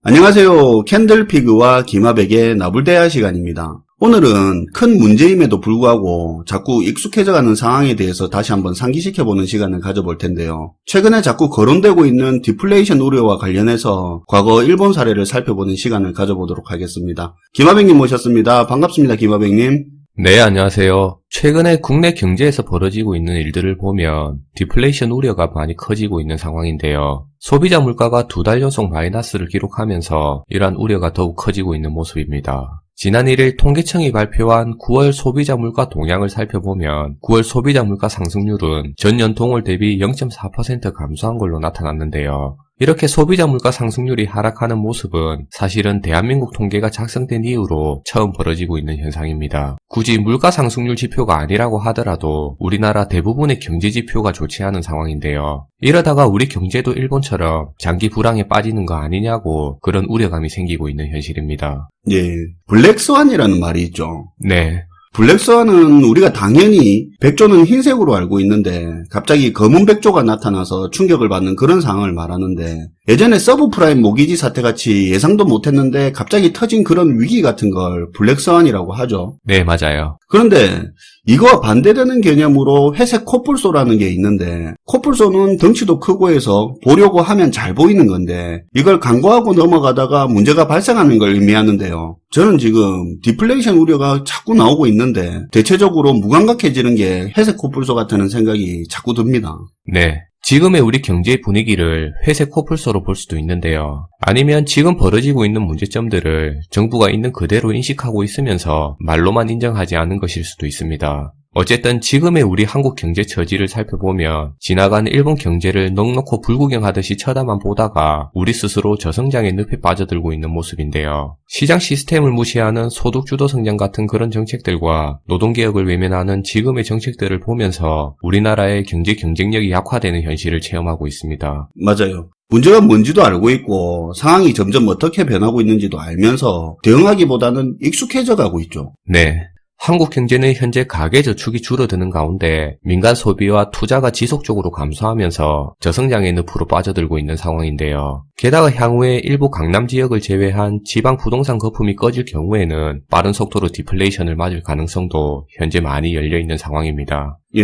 안녕하세요. 캔들피그와 기마백의 나불대화 시간입니다. 오늘은 큰 문제임에도 불구하고 자꾸 익숙해져가는 상황에 대해서 다시 한번 상기시켜보는 시간을 가져볼 텐데요. 최근에 자꾸 거론되고 있는 디플레이션 우려와 관련해서 과거 일본 사례를 살펴보는 시간을 가져보도록 하겠습니다. 기마백님 모셨습니다. 반갑습니다. 기마백님. 네, 안녕하세요. 최근에 국내 경제에서 벌어지고 있는 일들을 보면 디플레이션 우려가 많이 커지고 있는 상황인데요. 소비자 물가가 2달 연속 마이너스를 기록하면서 이러한 우려가 더욱 커지고 있는 모습입니다. 지난 1일 통계청이 발표한 9월 소비자 물가 동향을 살펴보면 9월 소비자 물가 상승률은 전년 동월 대비 0.4% 감소한 걸로 나타났는데요. 이렇게 소비자 물가 상승률이 하락하는 모습은 사실은 대한민국 통계가 작성된 이후로 처음 벌어지고 있는 현상입니다. 굳이 물가 상승률 지표가 아니라고 하더라도 우리나라 대부분의 경제 지표가 좋지 않은 상황인데요. 이러다가 우리 경제도 일본처럼 장기 불황에 빠지는 거 아니냐고 그런 우려감이 생기고 있는 현실입니다. 예, 블랙스완이라는 말이 있죠. 네. 블랙스완은 우리가 당연히 백조는 흰색으로 알고 있는데 갑자기 검은 백조가 나타나서 충격을 받는 그런 상황을 말하는데, 예전에 서브프라임 모기지 사태같이 예상도 못했는데 갑자기 터진 그런 위기 같은 걸 블랙스완이라고 하죠. 네, 맞아요. 그런데 이거와 반대되는 개념으로 회색 코뿔소라는 게 있는데, 코뿔소는 덩치도 크고 해서 보려고 하면 잘 보이는 건데 이걸 간과하고 넘어가다가 문제가 발생하는 걸 의미하는데요. 저는 지금 디플레이션 우려가 자꾸 나오고 있는데 대체적으로 무감각해지는 게 회색 코뿔소 같다는 생각이 자꾸 듭니다. 네. 지금의 우리 경제의 분위기를 회색 코뿔소로 볼 수도 있는데요. 아니면 지금 벌어지고 있는 문제점들을 정부가 있는 그대로 인식하고 있으면서 말로만 인정하지 않은 것일 수도 있습니다. 어쨌든 지금의 우리 한국 경제 처지를 살펴보면 지나가는 일본 경제를 넋놓고 불구경하듯이 쳐다만 보다가 우리 스스로 저성장의 늪에 빠져들고 있는 모습인데요. 시장 시스템을 무시하는 소득주도 성장 같은 그런 정책들과 노동개혁을 외면하는 지금의 정책들을 보면서 우리나라의 경제 경쟁력이 약화되는 현실을 체험하고 있습니다. 맞아요. 문제가 뭔지도 알고 있고 상황이 점점 어떻게 변하고 있는지도 알면서 대응하기보다는 익숙해져 가고 있죠. 네. 한국 경제는 현재 가계저축이 줄어드는 가운데 민간 소비와 투자가 지속적으로 감소하면서 저성장의 늪으로 빠져들고 있는 상황인데요. 게다가 향후에 일부 강남 지역을 제외한 지방 부동산 거품이 꺼질 경우에는 빠른 속도로 디플레이션을 맞을 가능성도 현재 많이 열려있는 상황입니다. 예.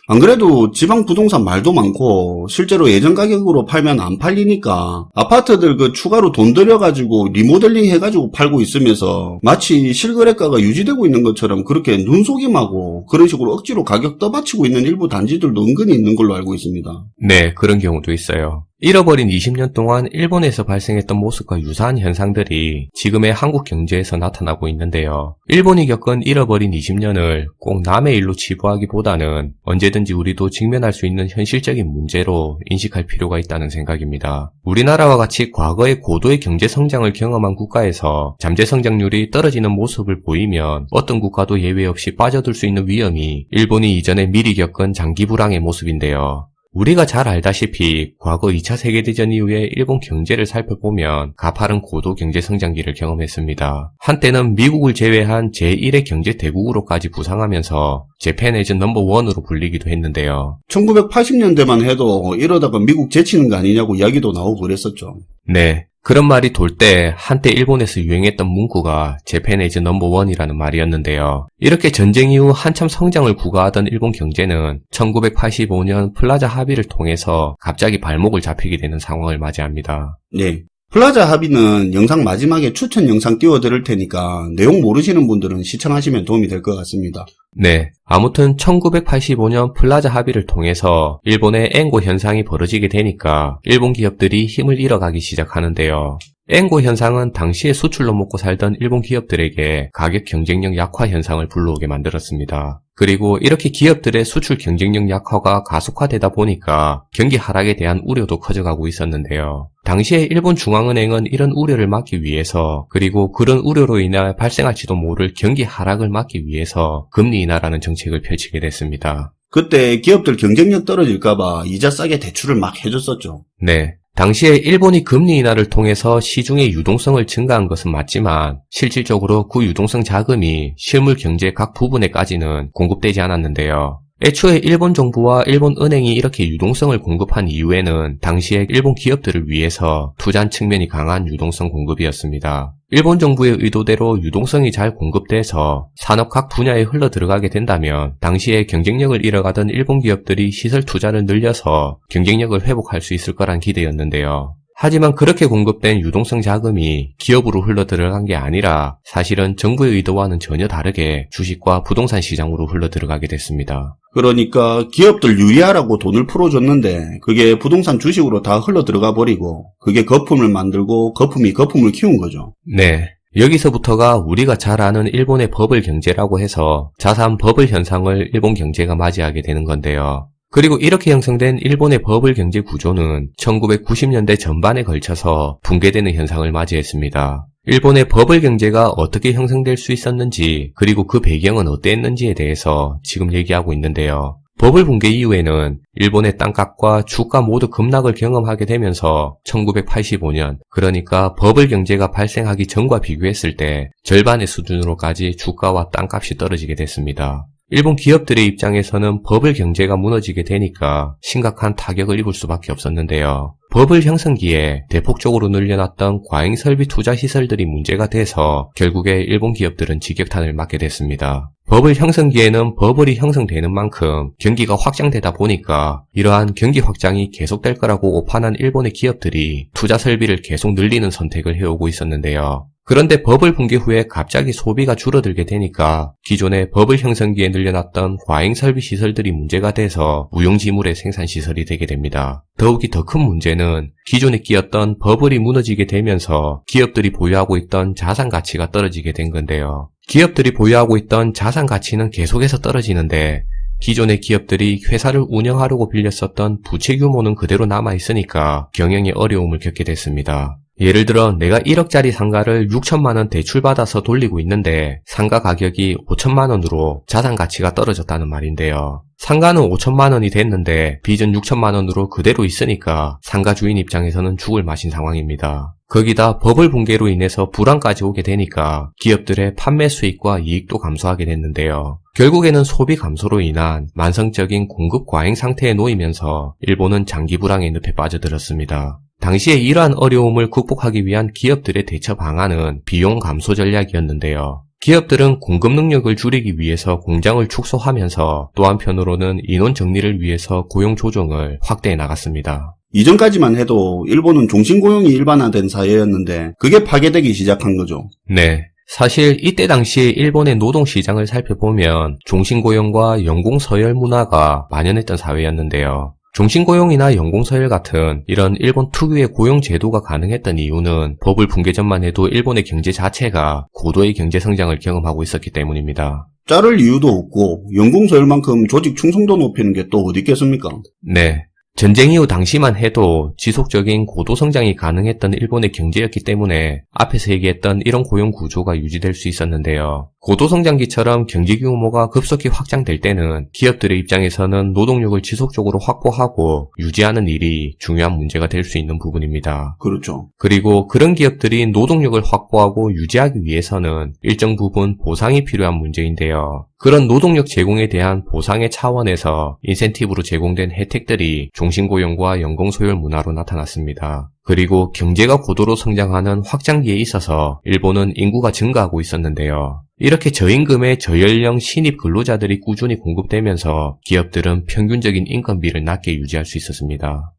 안 그래도 지방 부동산 말도 많고 실제로 예전 가격으로 팔면 안 팔리니까 아파트들 추가로 돈 들여가지고 리모델링 해가지고 팔고 있으면서 마치 실거래가가 유지되고 있는 것처럼 그렇게 눈속임하고 그런 식으로 억지로 가격 떠받치고 있는 일부 단지들도 은근히 있는 걸로 알고 있습니다. 네, 그런 경우도 있어요. 잃어버린 20년 동안 일본에서 발생했던 모습과 유사한 현상들이 지금의 한국 경제에서 나타나고 있는데요. 일본이 겪은 잃어버린 20년을 꼭 남의 일로 치부하기보다는 언제든지 우리도 직면할 수 있는 현실적인 문제로 인식할 필요가 있다는 생각입니다. 우리나라와 같이 과거에 고도의 경제 성장을 경험한 국가에서 잠재 성장률이 떨어지는 모습을 보이면 어떤 국가도 예외 없이 빠져들 수 있는 위험이 일본이 이전에 미리 겪은 장기 불황의 모습인데요. 우리가 잘 알다시피 과거 2차 세계대전 이후에 일본 경제를 살펴보면 가파른 고도 경제 성장기를 경험했습니다. 한때는 미국을 제외한 제1의 경제 대국으로까지 부상하면서 재팬 에즈 넘버1으로 불리기도 했는데요. 1980년대만 해도 이러다가 미국 제치는 거 아니냐고 이야기도 나오고 그랬었죠. 네. 그런 말이 돌 때 한때 일본에서 유행했던 문구가 재팬 에즈 넘버1이라는 말이었는데요. 이렇게 전쟁 이후 한참 성장을 구가하던 일본 경제는 1985년 플라자 합의를 통해서 갑자기 발목을 잡히게 되는 상황을 맞이합니다. 네. 플라자 합의는 영상 마지막에 추천 영상 띄워드릴 테니까 내용 모르시는 분들은 시청하시면 도움이 될 것 같습니다. 네. 아무튼 1985년 플라자 합의를 통해서 일본의 엔고 현상이 벌어지게 되니까 일본 기업들이 힘을 잃어가기 시작하는데요. 엔고 현상은 당시에 수출로 먹고 살던 일본 기업들에게 가격 경쟁력 약화 현상을 불러오게 만들었습니다. 그리고 이렇게 기업들의 수출 경쟁력 약화가 가속화되다 보니까 경기 하락에 대한 우려도 커져가고 있었는데요. 당시에 일본 중앙은행은 이런 우려를 막기 위해서, 그리고 그런 우려로 인해 발생할지도 모를 경기 하락을 막기 위해서 금리 인하라는 정책을 펼치게 됐습니다. 그때 기업들 경쟁력 떨어질까봐 이자 싸게 대출을 막 해줬었죠. 네. 당시에 일본이 금리 인하를 통해서 시중의 유동성을 증가한 것은 맞지만 실질적으로 그 유동성 자금이 실물 경제 각 부분에까지는 공급되지 않았는데요. 애초에 일본 정부와 일본 은행이 이렇게 유동성을 공급한 이유에는 당시에 일본 기업들을 위해서 투자한 측면이 강한 유동성 공급이었습니다. 일본 정부의 의도대로 유동성이 잘 공급돼서 산업 각 분야에 흘러 들어가게 된다면 당시에 경쟁력을 잃어가던 일본 기업들이 시설 투자를 늘려서 경쟁력을 회복할 수 있을 거란 기대였는데요. 하지만 그렇게 공급된 유동성 자금이 기업으로 흘러 들어간 게 아니라 사실은 정부의 의도와는 전혀 다르게 주식과 부동산 시장으로 흘러 들어가게 됐습니다. 그러니까 기업들 유리하라고 돈을 풀어줬는데 그게 부동산 주식으로 다 흘러 들어가 버리고 그게 거품을 만들고 거품이 거품을 키운 거죠. 네. 여기서부터가 우리가 잘 아는 일본의 버블 경제라고 해서 자산 버블 현상을 일본 경제가 맞이하게 되는 건데요. 그리고 이렇게 형성된 일본의 버블 경제 구조는 1990년대 전반에 걸쳐서 붕괴되는 현상을 맞이했습니다. 일본의 버블 경제가 어떻게 형성될 수 있었는지 그리고 그 배경은 어땠는지에 대해서 지금 얘기하고 있는데요. 버블 붕괴 이후에는 일본의 땅값과 주가 모두 급락을 경험하게 되면서 1985년, 그러니까 버블 경제가 발생하기 전과 비교했을 때 절반의 수준으로까지 주가와 땅값이 떨어지게 됐습니다. 일본 기업들의 입장에서는 버블 경제가 무너지게 되니까 심각한 타격을 입을 수밖에 없었는데요. 버블 형성기에 대폭적으로 늘려놨던 과잉 설비 투자 시설들이 문제가 돼서 결국에 일본 기업들은 직격탄을 맞게 됐습니다. 버블 형성기에는 버블이 형성되는 만큼 경기가 확장되다 보니까 이러한 경기 확장이 계속될 거라고 오판한 일본의 기업들이 투자 설비를 계속 늘리는 선택을 해오고 있었는데요. 그런데 버블 붕괴 후에 갑자기 소비가 줄어들게 되니까 기존의 버블 형성기에 늘려놨던 과잉 설비 시설들이 문제가 돼서 무용지물의 생산 시설이 되게 됩니다. 더욱이 더 큰 문제는 기존에 끼었던 버블이 무너지게 되면서 기업들이 보유하고 있던 자산 가치가 떨어지게 된 건데요. 기업들이 보유하고 있던 자산 가치는 계속해서 떨어지는데 기존의 기업들이 회사를 운영하려고 빌렸었던 부채 규모는 그대로 남아있으니까 경영에 어려움을 겪게 됐습니다. 예를 들어 내가 1억짜리 상가를 6천만원 대출받아서 돌리고 있는데 상가 가격이 5천만원으로 자산 가치가 떨어졌다는 말인데요. 상가는 5천만원이 됐는데 빚은 6천만원으로 그대로 있으니까 상가 주인 입장에서는 죽을 맛인 상황입니다. 거기다 버블 붕괴로 인해서 불황까지 오게 되니까 기업들의 판매 수익과 이익도 감소하게 됐는데요. 결국에는 소비 감소로 인한 만성적인 공급 과잉 상태에 놓이면서 일본은 장기 불황의 늪에 빠져들었습니다. 당시에 이러한 어려움을 극복하기 위한 기업들의 대처 방안은 비용 감소 전략이었는데요. 기업들은 공급 능력을 줄이기 위해서 공장을 축소하면서 또 한편으로는 인원 정리를 위해서 고용 조정을 확대해 나갔습니다. 이전까지만 해도 일본은 종신고용이 일반화된 사회였는데 그게 파괴되기 시작한 거죠. 네. 사실 이때 당시에 일본의 노동시장을 살펴보면 종신고용과 연공서열 문화가 만연했던 사회였는데요. 종신고용이나 연공서열 같은 이런 일본 특유의 고용 제도가 가능했던 이유는 버블 붕괴 전만 해도 일본의 경제 자체가 고도의 경제 성장을 경험하고 있었기 때문입니다. 자를 이유도 없고 연공서열만큼 조직 충성도 높이는 게 또 어디 있겠습니까? 네. 전쟁 이후 당시만 해도 지속적인 고도 성장이 가능했던 일본의 경제였기 때문에 앞에서 얘기했던 이런 고용 구조가 유지될 수 있었는데요. 고도 성장기처럼 경제 규모가 급속히 확장될 때는 기업들의 입장에서는 노동력을 지속적으로 확보하고 유지하는 일이 중요한 문제가 될 수 있는 부분입니다. 그렇죠. 그리고 그런 기업들이 노동력을 확보하고 유지하기 위해서는 일정 부분 보상이 필요한 문제인데요. 그런 노동력 제공에 대한 보상의 차원에서 인센티브로 제공된 혜택들이 종신고용과 연공소열 문화로 나타났습니다. 그리고 경제가 고도로 성장하는 확장기에 있어서 일본은 인구가 증가하고 있었는데요. 이렇게 저임금의 저연령 신입 근로자들이 꾸준히 공급되면서 기업들은 평균적인 인건비를 낮게 유지할 수 있었습니다.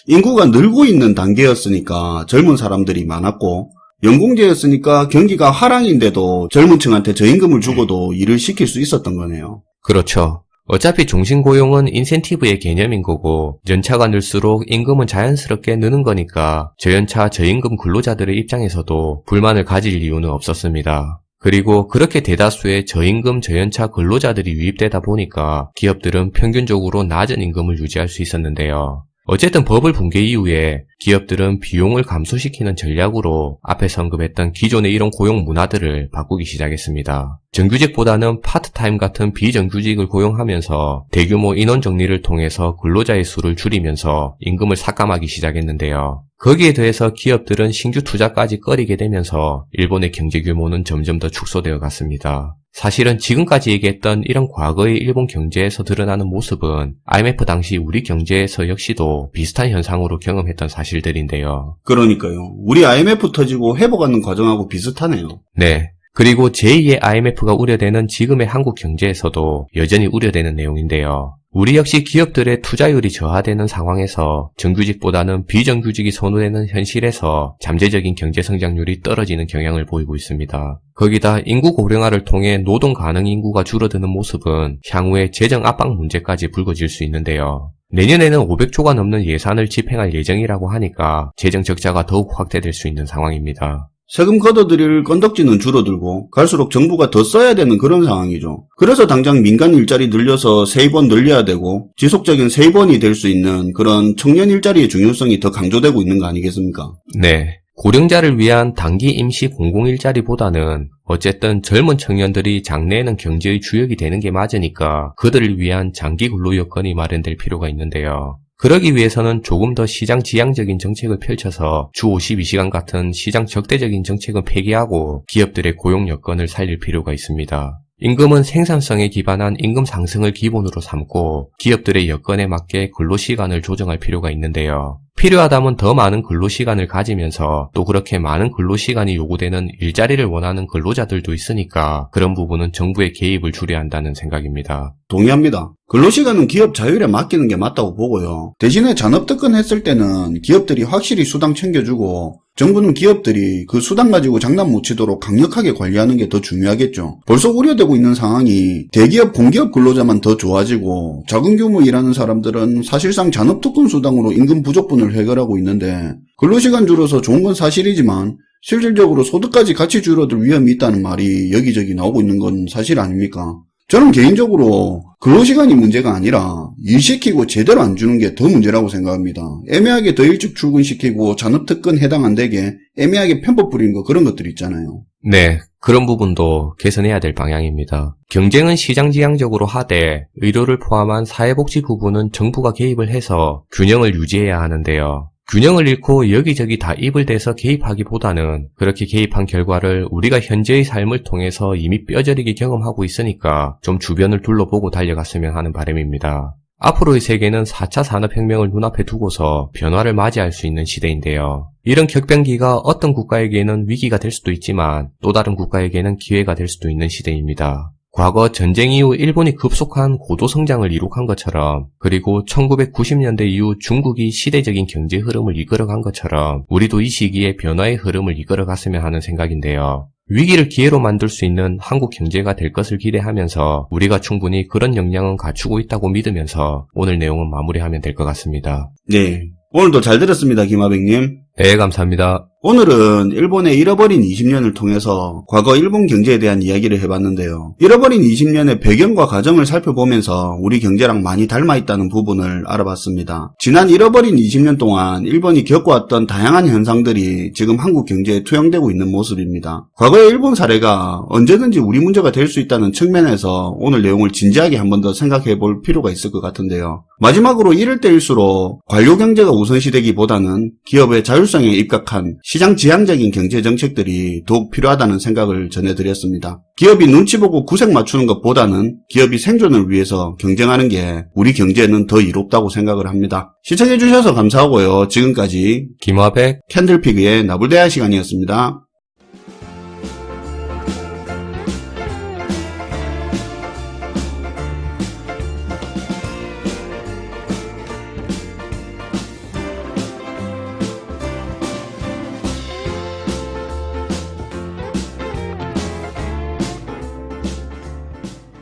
인구가 늘고 있는 단계였으니까 젊은 사람들이 많았고 연공제였으니까 경기가 하락인데도 젊은 층한테 저임금을 주고도 일을 시킬 수 있었던 거네요. 그렇죠. 어차피 종신고용은 인센티브의 개념인 거고 연차가 늘수록 임금은 자연스럽게 느는 거니까 저연차 저임금 근로자들의 입장에서도 불만을 가질 이유는 없었습니다. 그리고 그렇게 대다수의 저임금 저연차 근로자들이 유입되다 보니까 기업들은 평균적으로 낮은 임금을 유지할 수 있었는데요. 어쨌든 버블 붕괴 이후에 기업들은 비용을 감소시키는 전략으로 앞에서 언급했던 기존의 이런 고용 문화들을 바꾸기 시작했습니다. 정규직보다는 파트타임 같은 비정규직을 고용하면서 대규모 인원 정리를 통해서 근로자의 수를 줄이면서 임금을 삭감하기 시작했는데요. 거기에 더해서 기업들은 신규 투자까지 꺼리게 되면서 일본의 경제 규모는 점점 더 축소되어 갔습니다. 사실은 지금까지 얘기했던 이런 과거의 일본 경제에서 드러나는 모습은 IMF 당시 우리 경제에서 역시도 비슷한 현상으로 경험했던 사실들인데요. 그러니까요. 우리 IMF 터지고 회복하는 과정하고 비슷하네요. 네. 그리고 제2의 IMF가 우려되는 지금의 한국 경제에서도 여전히 우려되는 내용인데요. 우리 역시 기업들의 투자율이 저하되는 상황에서 정규직보다는 비정규직이 선호되는 현실에서 잠재적인 경제 성장률이 떨어지는 경향을 보이고 있습니다. 거기다 인구 고령화를 통해 노동 가능 인구가 줄어드는 모습은 향후에 재정 압박 문제까지 불거질 수 있는데요. 내년에는 500조가 넘는 예산을 집행할 예정이라고 하니까 재정 적자가 더욱 확대될 수 있는 상황입니다. 세금 걷어들일 건덕지는 줄어들고 갈수록 정부가 더 써야 되는 그런 상황이죠. 그래서 당장 민간 일자리 늘려서 세입원 늘려야 되고 지속적인 세입원이 될 수 있는 그런 청년 일자리의 중요성이 더 강조되고 있는 거 아니겠습니까? 네. 고령자를 위한 단기 임시 공공일자리보다는 어쨌든 젊은 청년들이 장래에는 경제의 주역이 되는 게 맞으니까 그들을 위한 장기 근로 여건이 마련될 필요가 있는데요. 그러기 위해서는 조금 더 시장 지향적인 정책을 펼쳐서 주 52시간 같은 시장 적대적인 정책은 폐기하고 기업들의 고용 여건을 살릴 필요가 있습니다. 임금은 생산성에 기반한 임금 상승을 기본으로 삼고 기업들의 여건에 맞게 근로시간을 조정할 필요가 있는데요. 필요하다면 더 많은 근로시간을 가지면서 또 그렇게 많은 근로시간이 요구되는 일자리를 원하는 근로자들도 있으니까 그런 부분은 정부의 개입을 줄여야 한다는 생각입니다. 동의합니다. 근로시간은 기업 자율에 맡기는 게 맞다고 보고요. 대신에 잔업특권 했을 때는 기업들이 확실히 수당 챙겨주고 정부는 기업들이 그 수당 가지고 장난 못 치도록 강력하게 관리하는 게 더 중요하겠죠. 벌써 우려되고 있는 상황이 대기업, 공기업 근로자만 더 좋아지고 작은 규모 일하는 사람들은 사실상 잔업특권 수당으로 임금 부족분을 해결하고 있는데 근로시간 줄어서 좋은 건 사실이지만 실질적으로 소득까지 같이 줄어들 위험이 있다는 말이 여기저기 나오고 있는 건 사실 아닙니까? 저는 개인적으로 근로시간이 문제가 아니라 일 시키고 제대로 안 주는 게 더 문제라고 생각합니다. 애매하게 더 일찍 출근시키고 잔업특권 해당 안 되게 애매하게 편법 부리는 거 그런 것들 있잖아요. 네, 그런 부분도 개선해야 될 방향입니다. 경쟁은 시장지향적으로 하되 의료를 포함한 사회복지 부분은 정부가 개입을 해서 균형을 유지해야 하는데요. 균형을 잃고 여기저기 다 입을 대서 개입하기보다는 그렇게 개입한 결과를 우리가 현재의 삶을 통해서 이미 뼈저리게 경험하고 있으니까 좀 주변을 둘러보고 달려갔으면 하는 바람입니다. 앞으로의 세계는 4차 산업혁명을 눈앞에 두고서 변화를 맞이할 수 있는 시대인데요. 이런 격변기가 어떤 국가에게는 위기가 될 수도 있지만 또 다른 국가에게는 기회가 될 수도 있는 시대입니다. 과거 전쟁 이후 일본이 급속한 고도 성장을 이룩한 것처럼 그리고 1990년대 이후 중국이 시대적인 경제 흐름을 이끌어간 것처럼 우리도 이 시기에 변화의 흐름을 이끌어갔으면 하는 생각인데요. 위기를 기회로 만들 수 있는 한국 경제가 될 것을 기대하면서 우리가 충분히 그런 역량은 갖추고 있다고 믿으면서 오늘 내용은 마무리하면 될 것 같습니다. 네, 오늘도 잘 들었습니다, 김하백님. 네, 감사합니다. 오늘은 일본의 잃어버린 20년을 통해서 과거 일본 경제에 대한 이야기를 해봤는데요. 잃어버린 20년의 배경과 과정을 살펴보면서 우리 경제랑 많이 닮아있다는 부분을 알아봤습니다. 지난 잃어버린 20년 동안 일본이 겪어왔던 다양한 현상들이 지금 한국 경제에 투영되고 있는 모습입니다. 과거의 일본 사례가 언제든지 우리 문제가 될 수 있다는 측면에서 오늘 내용을 진지하게 한 번 더 생각해 볼 필요가 있을 것 같은데요. 마지막으로 이럴 때일수록 관료 경제가 우선시되기보다는 기업의 자율성에 입각한 시장 지향적인 경제 정책들이 더욱 필요하다는 생각을 전해드렸습니다. 기업이 눈치 보고 구색 맞추는 것보다는 기업이 생존을 위해서 경쟁하는 게 우리 경제는 더 이롭다고 생각을 합니다. 시청해주셔서 감사하고요. 지금까지 김화백 캔들피그의 나불대화 시간이었습니다.